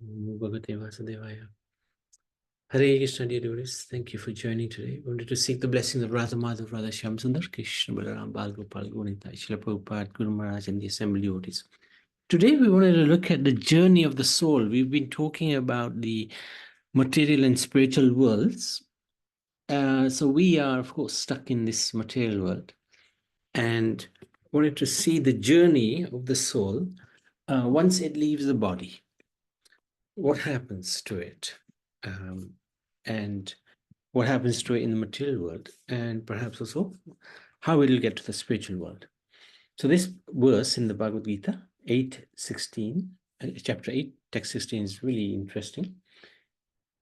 Bhagavate Vasudevaya. Hare Krishna, dear devotees. Thank you for joining today. We wanted to seek the blessings of Radha Madhav, Radha Shyamsundar, Krishna Balaram, Bal Gopal, Gonita, Srila Prabhupada, Guru Maharaj, and the assembled devotees. Today we wanted to look at the journey of the soul. We've been talking about the material and spiritual worlds. So we are, of course, stuck in this material world, and wanted to see the journey of the soul once it leaves the body. What happens to it? And what happens to it in the material world, and perhaps also how it will get to the spiritual world. So this verse in the Bhagavad Gita, 8:16, chapter 8, text 16 is really interesting.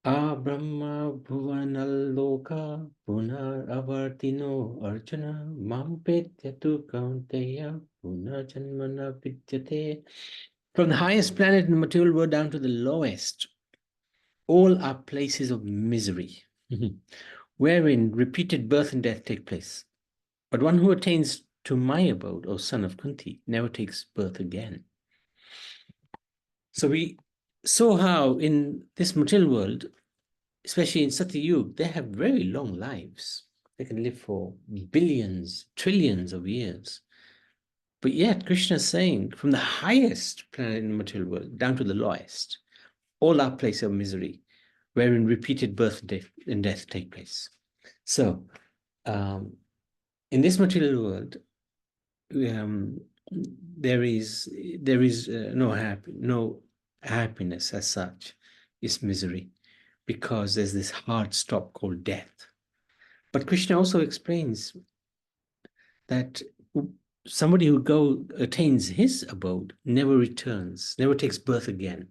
Brahma bhuvanaloka punar avartino arjuna mam petyatu kaunteya punar janmana vidyate. From the highest planet in the material world down to the lowest, all are places of misery, wherein repeated birth and death take place. But one who attains to my abode, O son of Kunti, never takes birth again. So we saw how in this material world, especially in Satyayug, they have very long lives. They can live for billions, trillions of years. But yet Krishna is saying from the highest planet in the material world down to the lowest, all are places of misery, wherein repeated birth and death take place. So, in this material world, there is no happiness as such. It's misery, because there's this hard stop called death. But Krishna also explains that somebody who attains his abode never returns, never takes birth again.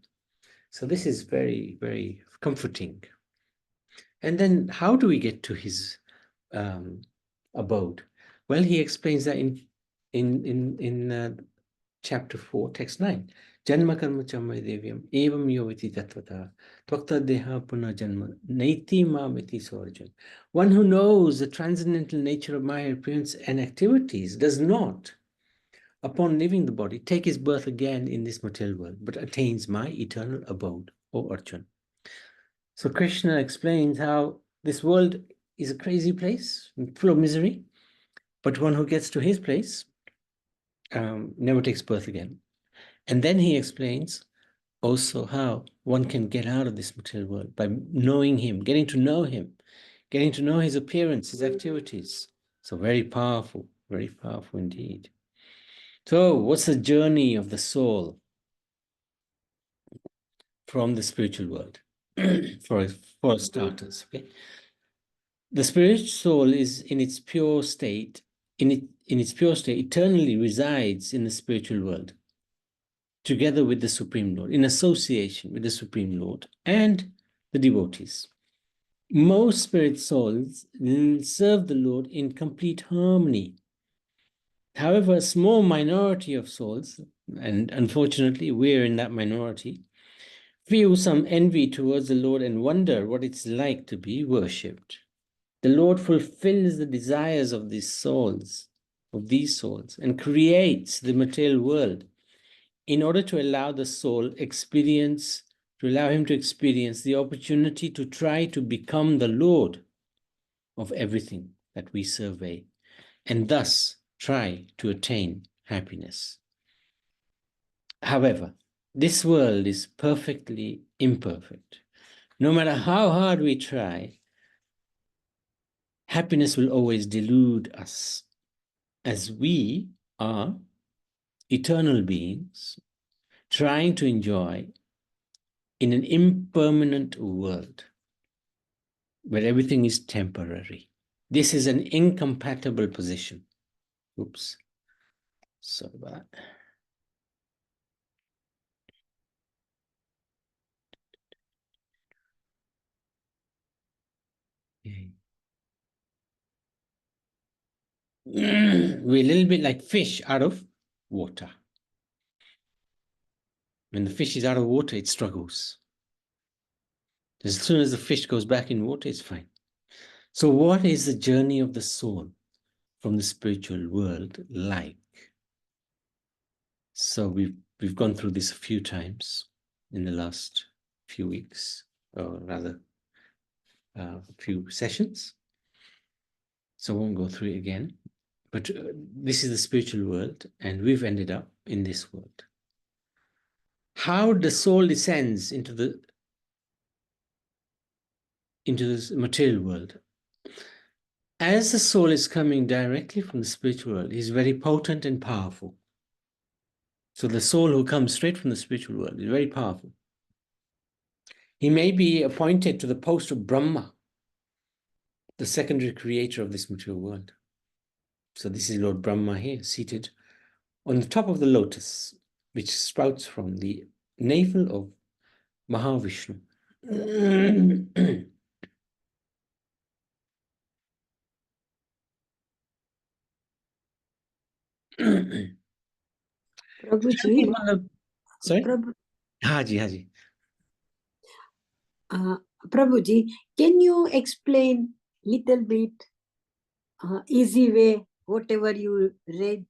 So this is very, very comforting. And then how do we get to his abode? Well, he explains that in chapter 4, text 9. Janma karma chamay devyam evam yoviti tatvata tvakta deha puna janma naiti mamiti sorjan. One who knows the transcendental nature of my appearance and activities does not, upon leaving the body, take his birth again in this material world, but attains my eternal abode, O Arjun. So Krishna explains how this world is a crazy place, full of misery, but one who gets to his place never takes birth again. And then he explains also how one can get out of this material world by knowing him, getting to know his appearance, his activities. So very powerful indeed. So what's the journey of the soul from the spiritual world? for starters, okay? The spiritual soul is in its pure state, eternally resides in the spiritual world, together with the Supreme Lord, in association with the Supreme Lord and the devotees. Most spirit souls serve the Lord in complete harmony. However, a small minority of souls, and unfortunately we're in that minority, feel some envy towards the Lord and wonder what it's like to be worshipped. The Lord fulfills the desires of these souls, and creates the material world in order to allow the soul him to experience the opportunity to try to become the Lord of everything that we survey, and thus try to attain happiness. However, this world is perfectly imperfect. No matter how hard we try, happiness will always delude us, as we are eternal beings trying to enjoy in an impermanent world where everything is temporary. This is an incompatible position. Oops. Sorry about that. Okay. We're a little bit like fish out of water. When the fish is out of water, it struggles. As soon as the fish goes back in water, it's fine. So what is the journey of the soul from the spiritual world like? So we've gone through this a few times in the last few weeks, or rather a few sessions. So I won't go through it again. But this is the spiritual world, and we've ended up in this world. How the soul descends into this material world. As the soul is coming directly from the spiritual world, is very potent and powerful. So the soul who comes straight from the spiritual world is very powerful. He may be appointed to the post of Brahma, the secondary creator of this material world. So this is Lord Brahma here, seated on the top of the lotus, which sprouts from the navel of Mahavishnu. Prabhuji, Sorry? Haji, Haji. Prabhuji, can you explain little bit easy way, whatever you read?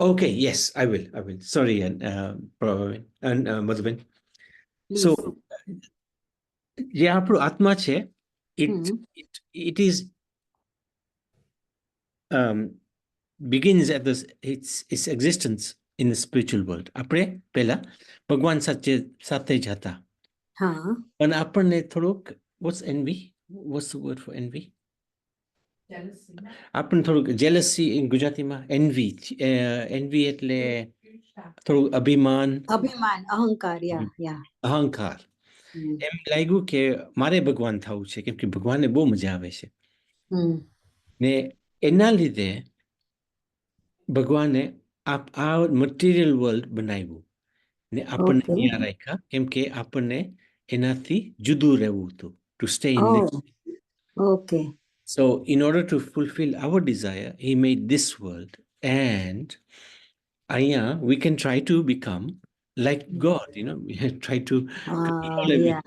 Okay, yes, I will. Sorry, and Madhubin. Please. So, જે આપણું આત્મા છે, it is begins at its existence in the spiritual world. આપણે પહેલા ભગવાન સાથે જ હતા. અને આપણને થોડુંક what's envy? What's the word for envy? આપણને થોડુંક jealousy in ગુજરાતીમાં envy એટલે થોડું અભિમાન, અહંકાર, અહંકાર. એમ લાગ્યું કે મારે ભગવાન થવું છે, કેમ કે ભગવાનને બહુ મજા આવે છે. ને એના લીધે ભગવાને આ મટીરિયલ વર્લ્ડ બનાવ્યું ને આપણને ત્યાં રાખ્યા, કેમ કે આપણને એનાથી જુદું રહેવું હતું, to stay in this. Okay. So in order to fulfill our desire, he made this world, and we can try to become like God, we try to control everything.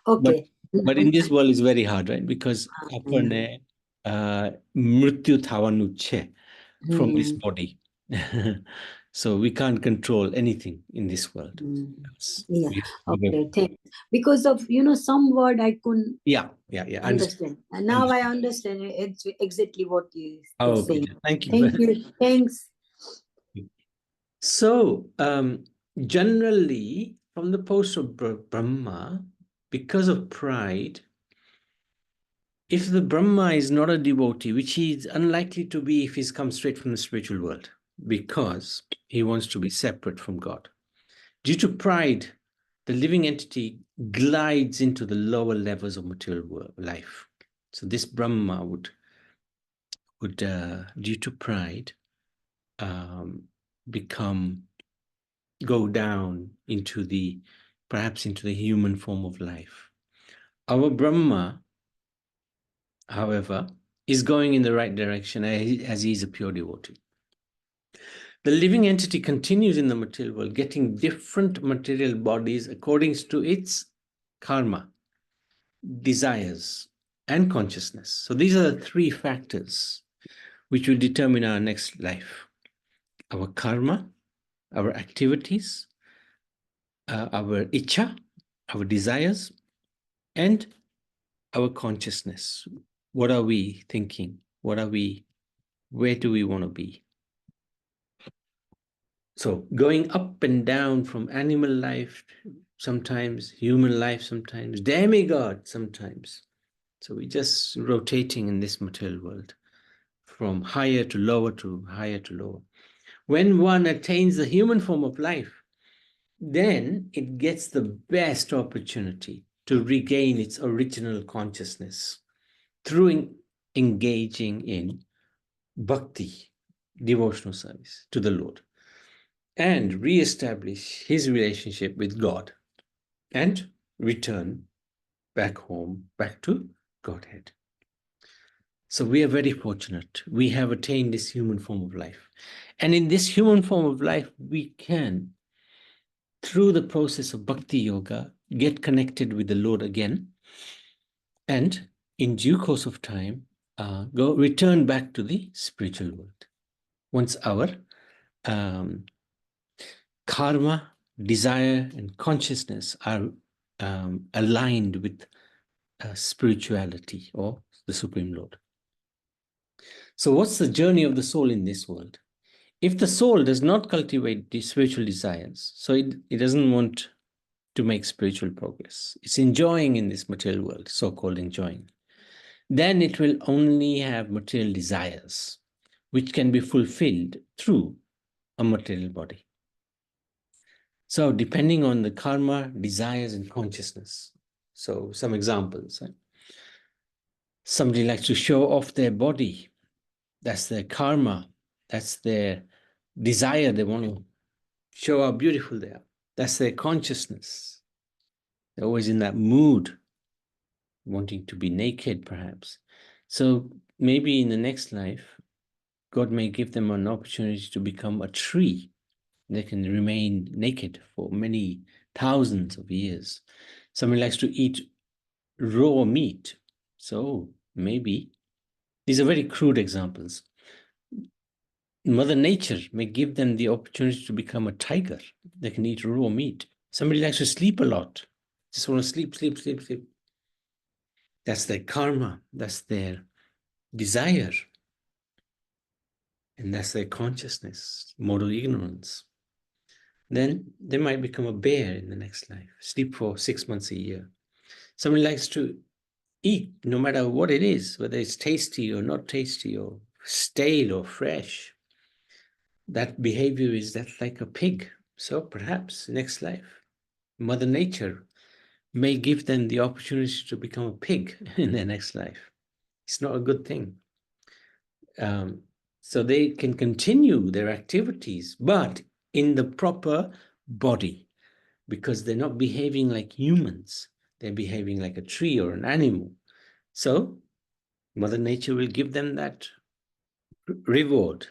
Okay. But in this world it's very hard, right? Because આપણને મૃત્યુ થવાનું છે from this body. So we can't control anything in this world. Okay, because of some word I couldn't understand. And now I understand it's exactly what you're saying. Thank you. Thanks. So generally from the post of Brahma, because of pride, if the Brahma is not a devotee, which he is unlikely to be if he's come straight from the spiritual world, because he wants to be separate from God. Due to pride, the living entity glides into the lower levels of material life. So this Brahma would due to pride, go down perhaps into the human form of life. Our Brahma, however, is going in the right direction as he is a pure devotee. The living entity continues in the material world, getting different material bodies according to its karma, desires, and consciousness. So these are the three factors which will determine our next life: our karma, our activities, our icha, our desires, and our consciousness. What are we thinking? Where do we want to be? So going up and down from animal life, sometimes human life, sometimes demigod, sometimes. So we're just rotating in this material world from higher to lower to higher to lower. When one attains the human form of life, then it gets the best opportunity to regain its original consciousness through engaging in bhakti, devotional service to the Lord, and re-establish his relationship with God and return back home, back to Godhead. So we are very fortunate. We have attained this human form of life. And in this human form of life, we can, through the process of bhakti yoga, get connected with the Lord again, and in due course of time, return back to the spiritual world. Once our karma desire and consciousness are aligned with spirituality or the Supreme Lord. So what's the journey of the soul in this world? If the soul does not cultivate the spiritual desires, so it doesn't want to make spiritual progress, it's enjoying in this material world, so-called enjoying, then it will only have material desires, which can be fulfilled through a material body. So depending on the karma, desires, and consciousness. So some examples. Right? Somebody likes to show off their body. That's their karma. That's their desire. They want to show how beautiful they are. That's their consciousness. They're always in that mood, wanting to be naked, perhaps. So maybe in the next life, God may give them an opportunity to become a tree. They can remain naked for many thousands of years. Someone likes to eat raw meat. So maybe, these are very crude examples. Mother Nature may give them the opportunity to become a tiger. They can eat raw meat. Somebody likes to sleep a lot. Just want to sleep, sleep, sleep, sleep. That's their karma. That's their desire. And that's their consciousness, mode of ignorance. Then they might become a bear in the next life, sleep for 6 months a year. Somebody likes to eat no matter what it is, whether it's tasty or not tasty or stale or fresh. That behavior is that like a pig. So perhaps next life, Mother Nature may give them the opportunity to become a pig in their next life. It's not a good thing. So they can continue their activities, but in the proper body, because they're not behaving like humans. They're behaving like a tree or an animal. So Mother Nature will give them that reward.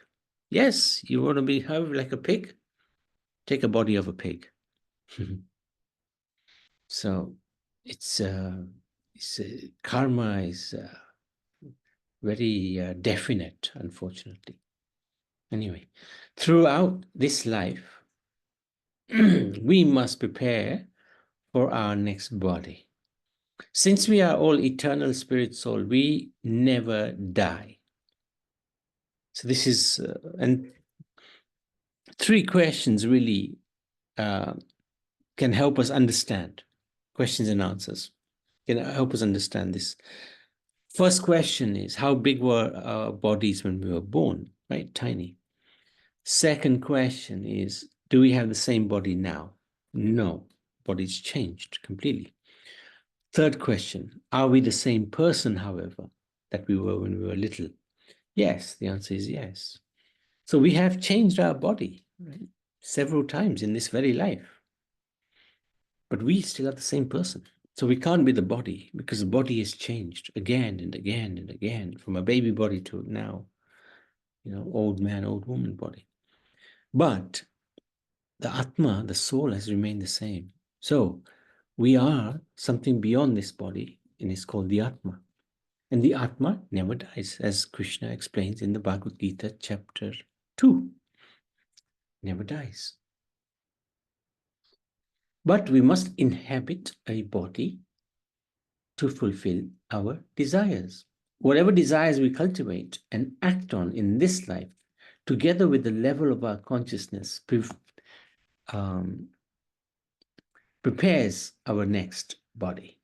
Yes, you want to behave like a pig? Take a body of a pig. So it's karma is very definite, unfortunately. Anyway, throughout this life, we must prepare for our next body. Since we are all eternal spirit soul, we never die. So this is, and 3 questions really can help us understand, questions and answers, can help us understand this. First question is, how big were our bodies when we were born, right? Tiny. Second question is, do we have the same body now? No, body's changed completely. Third question, are we the same person, however, that we were when we were little? Yes, the answer is yes. So we have changed our body, right, several times in this very life. But we still are the same person. So we can't be the body, because the body has changed again and again and again, from a baby body to now, old man, old woman body. But the Atma, the soul, has remained the same. So we are something beyond this body, and it's called the Atma. And the Atma never dies, as Krishna explains in the Bhagavad Gita, chapter 2. Never dies. But we must inhabit a body to fulfill our desires. Whatever desires we cultivate and act on in this life, together with the level of our consciousness, prepares our next body.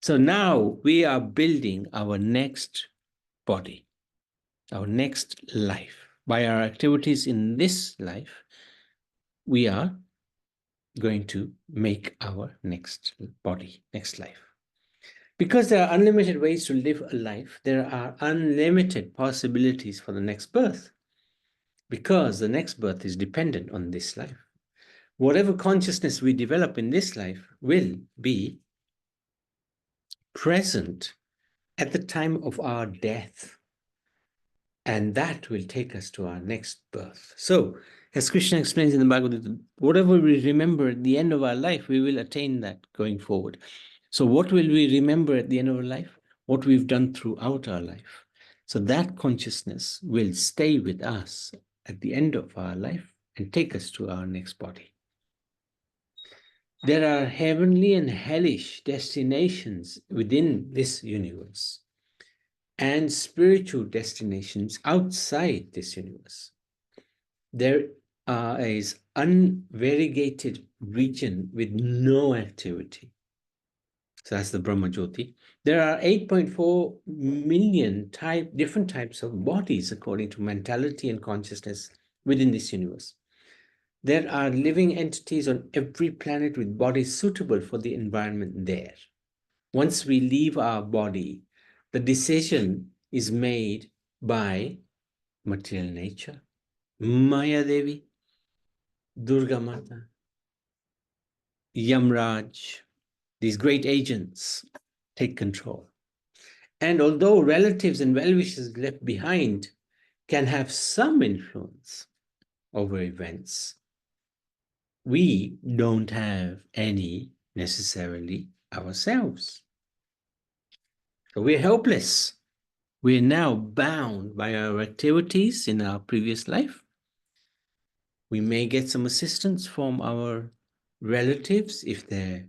So now we are building our next body, our next life. By our activities in this life, we are going to make our next body, next life. Because there are unlimited ways to live a life, there are unlimited possibilities for the next birth. Because the next birth is dependent on this life. Whatever consciousness we develop in this life will be present at the time of our death. And that will take us to our next birth. So, as Krishna explains in the Bhagavad Gita, whatever we remember at the end of our life, we will attain that going forward. So what will we remember at the end of our life? What we've done throughout our life. So that consciousness will stay with us at the end of our life and take us to our next body. there are heavenly and hellish destinations within this universe and spiritual destinations outside this universe. There is unvariegated region with no activity. So that's the Brahma Jyoti. There are 8.4 million different types of bodies according to mentality and consciousness within this universe. There are living entities on every planet with bodies suitable for the environment there. Once we leave our body, the decision is made by material nature, Maya Devi, Durga Mata, Yamraj, these great agents take control. And although relatives and well-wishers left behind can have some influence over events, we don't have any necessarily ourselves. So we're helpless. We're now bound by our activities in our previous life. We may get some assistance from our relatives if they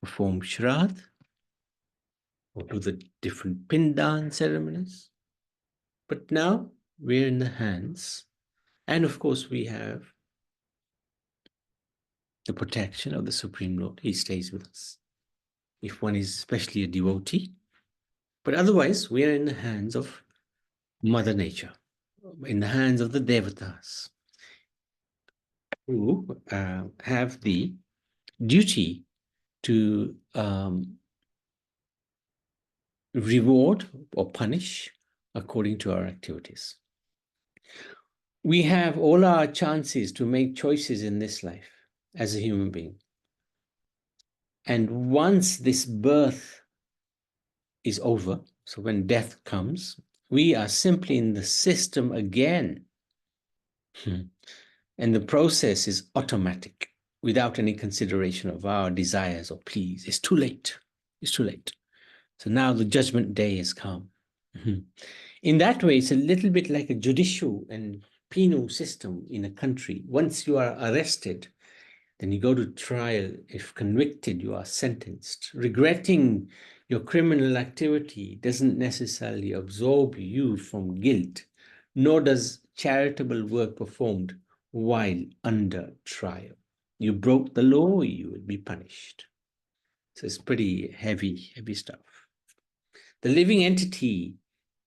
perform Shraddh or do the different Pindan ceremonies. But now we're in the hands, and of course we have the protection of the Supreme Lord. He stays with us. If one is especially a devotee, but otherwise we are in the hands of Mother Nature, in the hands of the Devatas, who have the duty to reward or punish according to our activities. We have all our chances to make choices in this life as a human being. And once this birth is over, so when death comes, we are simply in the system again. And the process is automatic, without any consideration of our desires or pleas. It's too late. It's too late. So now the judgment day has come. In that way, it's a little bit like a judicial and penal system in a country. Once you are arrested, then you go to trial. If convicted, you are sentenced. Regretting your criminal activity doesn't necessarily absolve you from guilt, nor does charitable work performed while under trial. You broke the law, you will be punished. So it's pretty heavy stuff. The living entity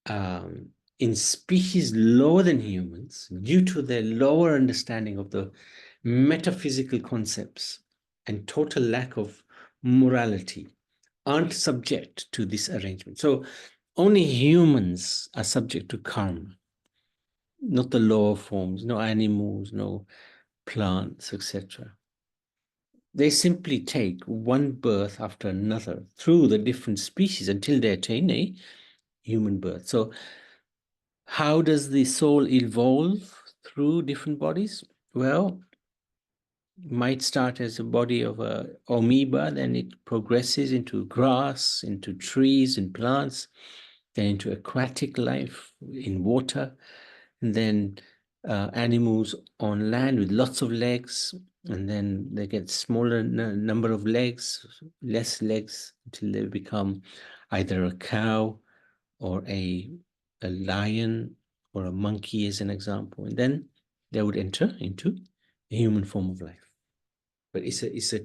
in species lower than humans, due to their lower understanding of the metaphysical concepts and total lack of morality, aren't subject to this arrangement. So only humans are subject to karma, not the lower forms, no animals, no plants, etc. They simply take one birth after another through the different species until they attain a human birth. So how does the soul evolve through different bodies? Well, it might start as a body of an amoeba, then it progresses into grass, into trees and plants, then into aquatic life in water, and then animals on land with lots of legs, and then they get smaller number of legs, less legs, until they become either a cow or a lion or a monkey as an example, and then they would enter into a human form of life. But it's a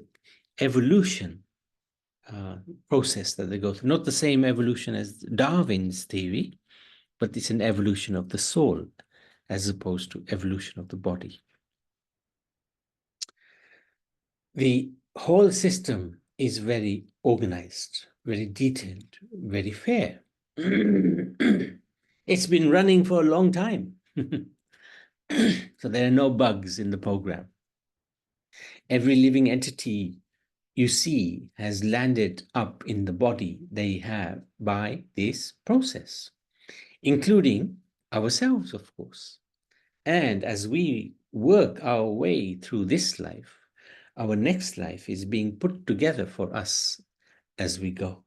evolution process that they go through, not the same evolution as Darwin's theory, but it's an evolution of the soul as opposed to evolution of the body. The whole system is very organized, very detailed, very fair. It's been running for a long time. So there are no bugs in the program. Every living entity you see has landed up in the body they have by this process, including ourselves, of course. And as we work our way through this life, our next life is being put together for us as we go,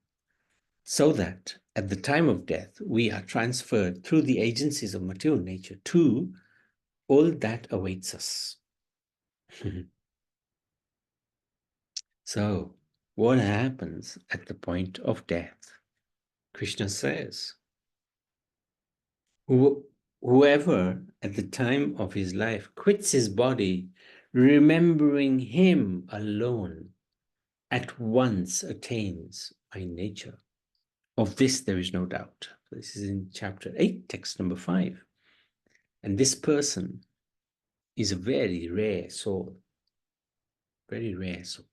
so that at the time of death, we are transferred through the agencies of material nature to all that awaits us. So, what happens at the point of death? Krishna says, whoever at the time of his life quits his body, remembering him alone, at once attains my nature. Of this there is no doubt. This is in chapter 8, text number 5. And this person is a very rare soul. Very rare soul.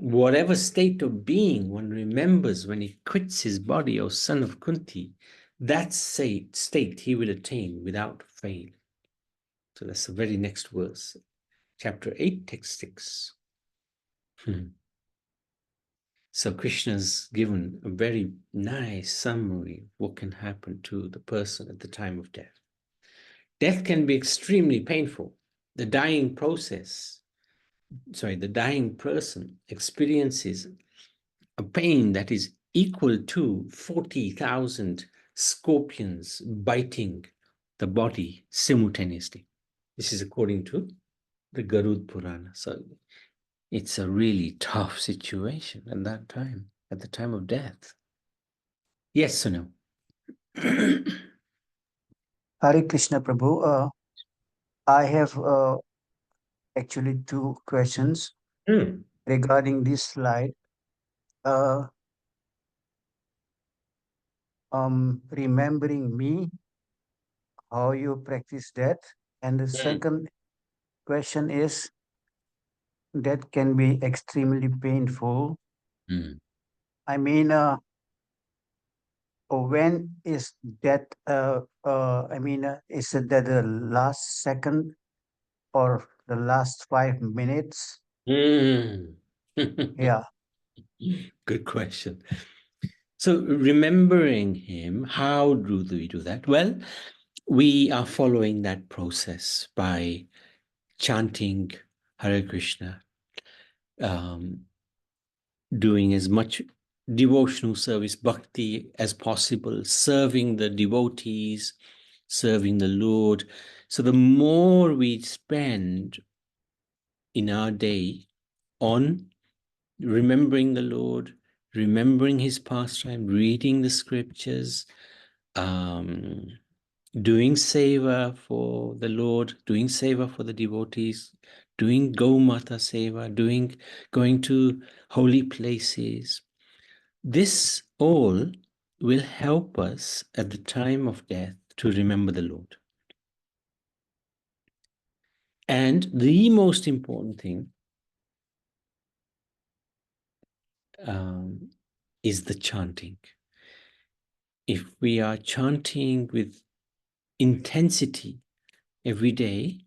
Whatever state of being one remembers when he quits his body, O son of Kunti, that state he will attain without fail. So that's the very next verse. Chapter 8, text 6. So Krishna's given a very nice summary of what can happen to the person at the time of death. Death can be extremely painful. The dying person experiences a pain that is equal to 40,000 scorpions biting the body simultaneously. This is according to the Garud Purana. So it's a really tough situation at that time, at the time of death. Yes or no? Hare Krishna Prabhu. I have actually two questions regarding this slide. Remembering me, how you practice that. And the second question is, that can be extremely painful. I mean, when is that, is it that the last second or the last 5 minutes? Yeah. Good question. So remembering him, how do we do that? Well, we are following that process by chanting Hare Krishna, doing as much devotional service, bhakti, as possible, serving the devotees, serving the Lord. So the more we spend in our day on remembering the Lord, remembering his pastime, reading the scriptures, doing seva for the Lord, doing seva for the devotees, doing Gaumata seva, going to holy places. This all will help us at the time of death to remember the Lord. And the most important thing is the chanting. If we are chanting with intensity every day,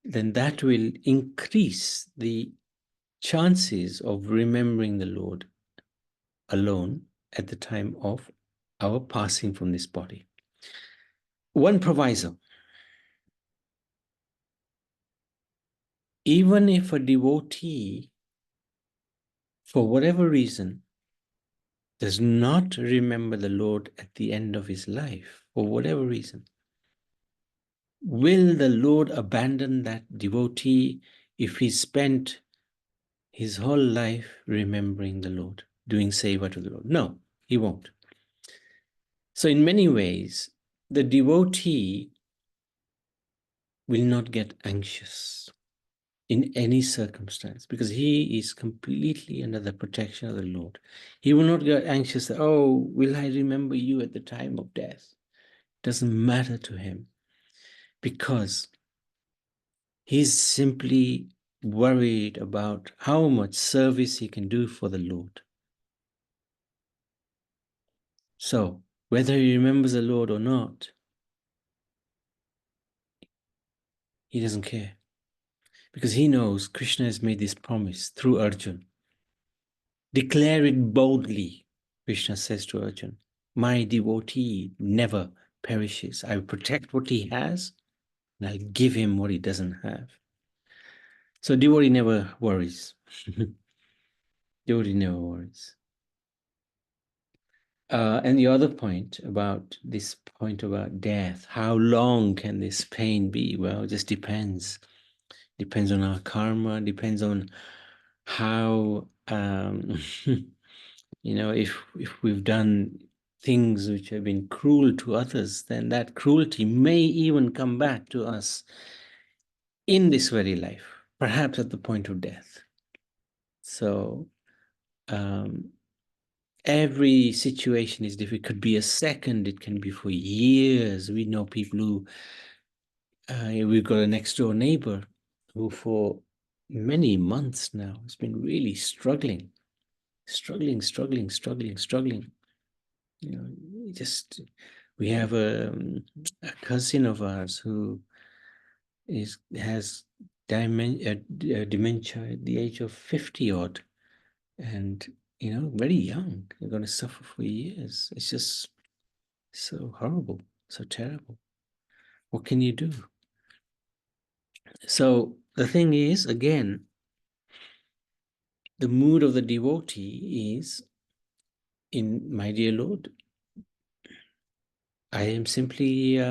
then that will increase the chances of remembering the Lord alone at the time of our passing from this body. One proviso: even if a devotee, for whatever reason, does not remember the Lord at the end of his life, for whatever reason, will the Lord abandon that devotee if he spent his whole life remembering the Lord, doing seva to the Lord? No, he won't. So in many ways, the devotee will not get anxious in any circumstance because he is completely under the protection of the Lord. He will not get anxious that, oh, will I remember you at the time of death? It doesn't matter to him because he's simply worried about how much service he can do for the Lord. So whether he remembers the Lord or not, he doesn't care because he knows Krishna has made this promise through Arjun. Declare it boldly, Krishna says to Arjun. My devotee never perishes. I will protect what he has and I'll give him what he doesn't have. So devotee never worries. Devotee never worries. And the other point about death, how long can this pain be? Well, it just depends. depends on our karma, depends on how, if we've done things which have been cruel to others, then that cruelty may even come back to us in this very life, perhaps at the point of death. So every situation is different. It could be a second, it can be for years. We know people who, we've got a next door neighbor who for many months now has been really struggling. We have a cousin of ours who has dementia at the age of 50 odd, and very young. They're going to suffer for years. It's just so horrible, so terrible. What can you do? So the thing is, again, the mood of the devotee is, in my dear Lord, I am simply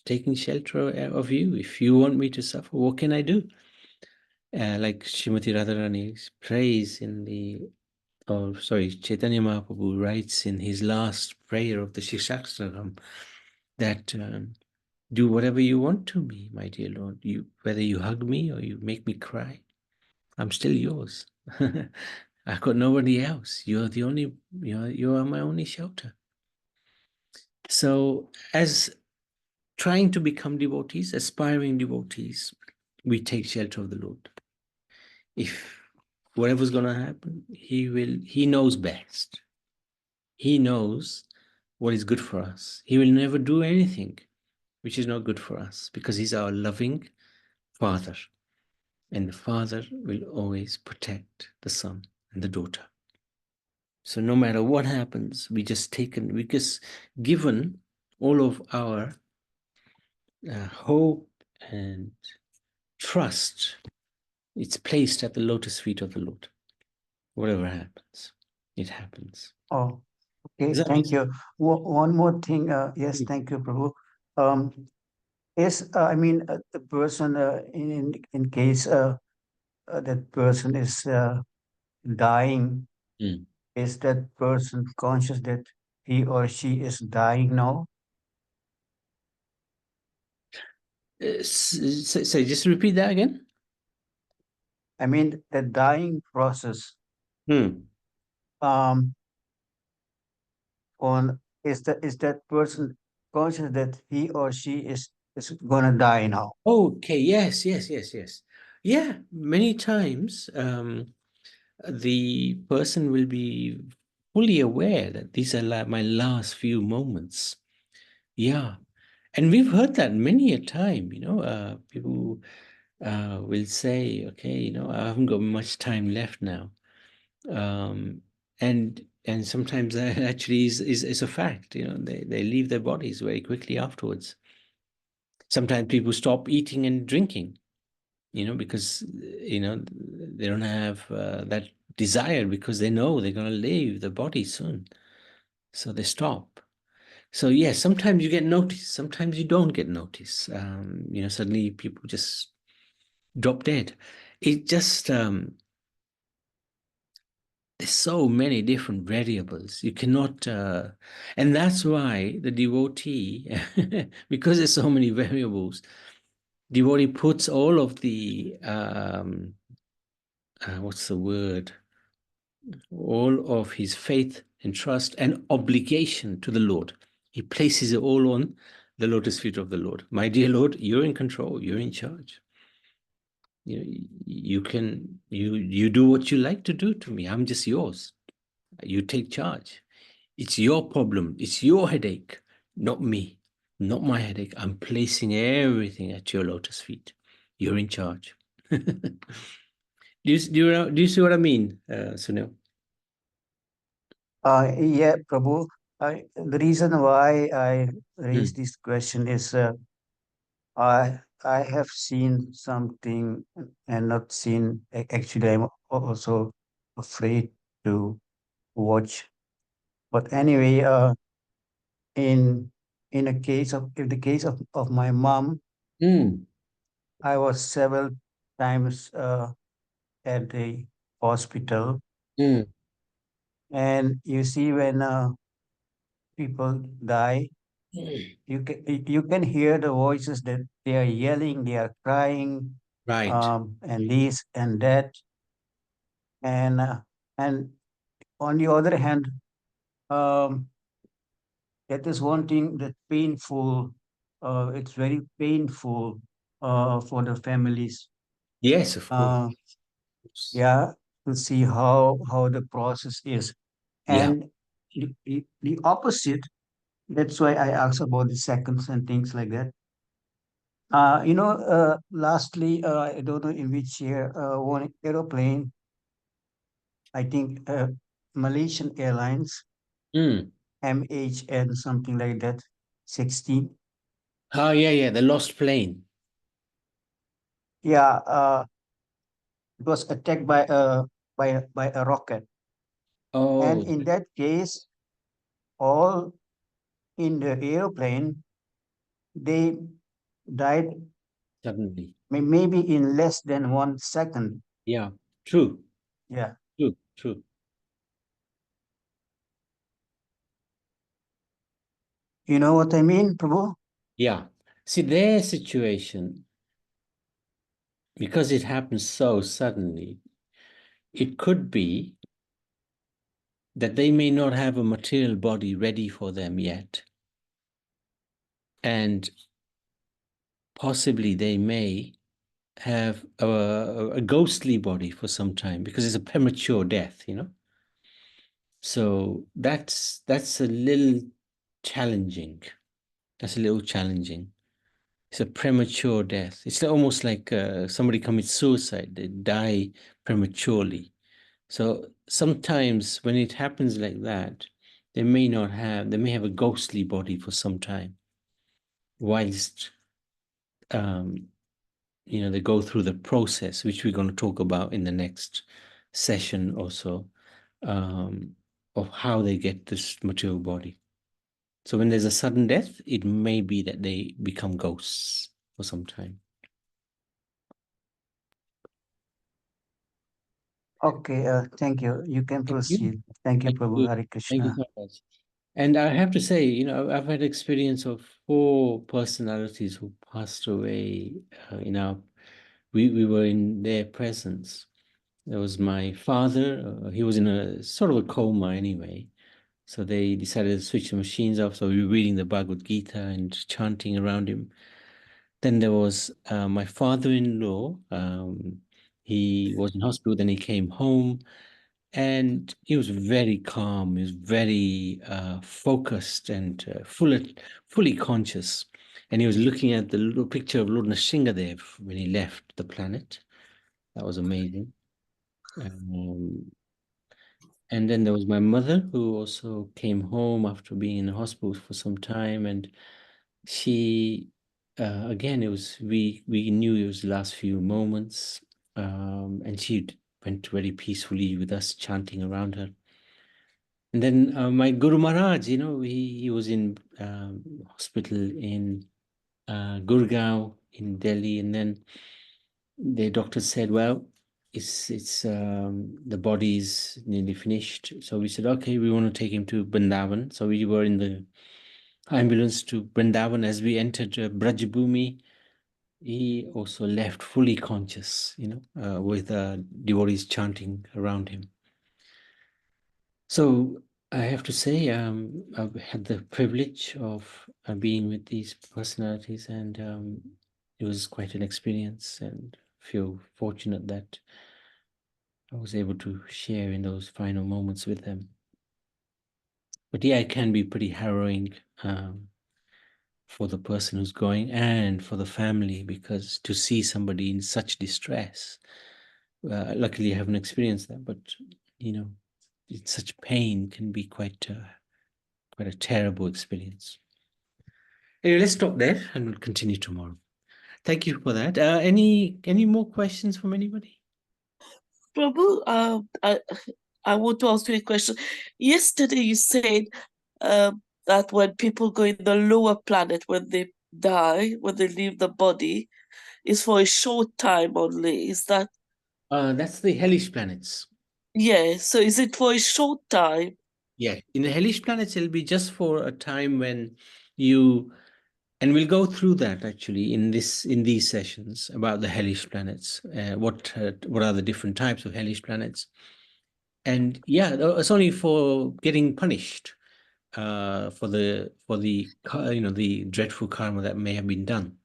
taking shelter of you. If you want me to suffer, what can I do? Like Srimati Radharani prays in Chaitanya Mahaprabhu writes in his last prayer of the Shikshashtakam that do whatever you want to me, my dear Lord. Whether you hug me or you make me cry, I'm still yours. I've got nobody else. You're the only, you are my only shelter. So as trying to become devotees, aspiring devotees, we take shelter of the Lord. If whatever's going to happen, he knows best. He knows what is good for us. He will never do anything which is not good for us, because he's our loving Father. And the Father will always protect the son and the daughter. So no matter what happens, we just given all of our hope and trust. It's placed at the lotus feet of the Lord. Whatever happens, it happens. Oh, okay. Thank you. One more thing. Yes, thank you, Prabhu. The person in case that person is dying, is that person conscious that he or she is dying now? So just repeat that again. I mean, the dying process. Is that person conscious that he or she is gonna die now? Okay. Yes. Yeah. Many times, the person will be fully aware that these are like my last few moments. Yeah. And we've heard that many a time, people will say, okay, I haven't got much time left now. And sometimes that actually is a fact, they leave their bodies very quickly afterwards. Sometimes people stop eating and drinking, because, they don't have that desire, because they know they're going to leave the body soon. So they stop. So yes, sometimes you get notice, sometimes you don't get notice. Suddenly people just drop dead. It just, there's so many different variables. You cannot, and that's why the devotee, because there's so many variables, devotee puts all of the, what's the word? All of his faith and trust and obligation to the Lord. He places it all on the lotus feet of the Lord. My dear Lord, you're in control. You're in charge. You do what you like to do to me. I'm just yours. You take charge. It's your problem. It's your headache, not me, not my headache. I'm placing everything at your lotus feet. You're in charge. Do you see what I mean, Sunil? Yeah, Prabhu. The reason why I raised this question is I have seen something and not seen. Actually, I'm also afraid to watch. But anyway, in a case of if the case of my mom, I was several times at the hospital, and you see when people die, you can hear the voices that they are yelling, they are crying, Right. and this and that, and on the other hand, um, that is one thing that painful. It's very painful for the families. Yes, of course. Uh, yeah, to see how the process is, Yeah. and the opposite. That's why I asked about the seconds and things like that. Lastly, I don't know in which year, one aeroplane, I think Malaysian Airlines, Mm. MHN, something like that, 16. Oh, yeah, the lost plane. Yeah, it was attacked by a rocket. And Oh, in that case, all in the airplane, they died suddenly. maybe in less than 1 second. Yeah, true, Yeah. true. You know what I mean, Prabhu? Yeah. See, their situation, because it happens so suddenly, it could be that they may not have a material body ready for them yet. And possibly they may have a ghostly body for some time because it's a premature death, So that's a little challenging. That's a little challenging. It's a premature death. It's almost like somebody commits suicide. They die prematurely. So sometimes when it happens like that, they may have a ghostly body for some time whilst they go through the process, which we're going to talk about in the next session also, of how they get this material body. So when there's a sudden death, it may be that they become ghosts for some time. Okay, thank you. You can Thank you. proceed. Thank you, Thank Prabhu. you. Hare Thank you Krishna. so much. And I have to say, I've had experience of 4 personalities who passed away. We were in their presence. There was my father. He was in a sort of a coma anyway. So they decided to switch the machines off. So we were reading the Bhagavad Gita and chanting around him. Then there was my father-in-law. He was in hospital. Then he came home. And he was very calm. He was very focused and fully conscious. And he was looking at the little picture of Lord Nrsingadev when he left the planet. That was amazing. And then there was my mother, who also came home after being in the hospital for some time. And she, again, we knew it was the last few moments. And she went very peacefully with us, chanting around her. And then my Guru Maharaj, he was in hospital in Gurgaon in Delhi, and then the doctor said, "Well, it's the body's nearly finished." So we said, "Okay, we want to take him to Vrindavan." So we were in the ambulance to Vrindavan. As we entered Brajabhumi, he also left fully conscious, with devotees chanting around him. So I have to say, I've had the privilege of being with these personalities, and it was quite an experience, and feel fortunate that I was able to share in those final moments with them. But yeah, it can be pretty harrowing for the person who's going and for the family, because to see somebody in such distress, luckily I haven't experienced that, but it's such pain can be quite a terrible experience. Anyway, let's stop there and we'll continue tomorrow. Thank you for that. Any more questions from anybody? Prabhu, I want to ask you a question. Yesterday you said that when people go in the lower planet, when they die, when they leave the body, is for a short time only. Is that? That's the hellish planets. Yeah. So is it for a short time? Yeah. In the hellish planets, it'll be just for a time when you, and we'll go through that actually in these sessions about the hellish planets. What are the different types of hellish planets? And yeah, it's only for getting punished for the the dreadful karma that may have been done.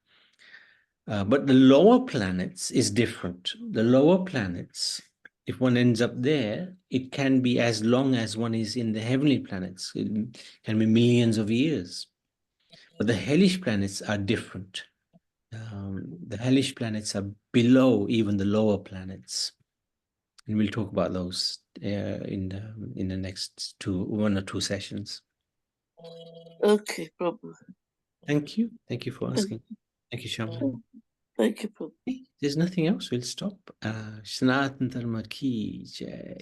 But the lower planets is different. The lower planets, if one ends up there, it can be as long as one is in the heavenly planets. It can be millions of years. But the hellish planets are different. The hellish planets are below even the lower planets. And we'll talk about those in the next 1 or 2 sessions. Okay, Prabhu. Thank you. Thank you for asking. Thank you, Shaman. Thank you, Prabhu. There's nothing else. We'll stop. Sanatan Dharma ki jai.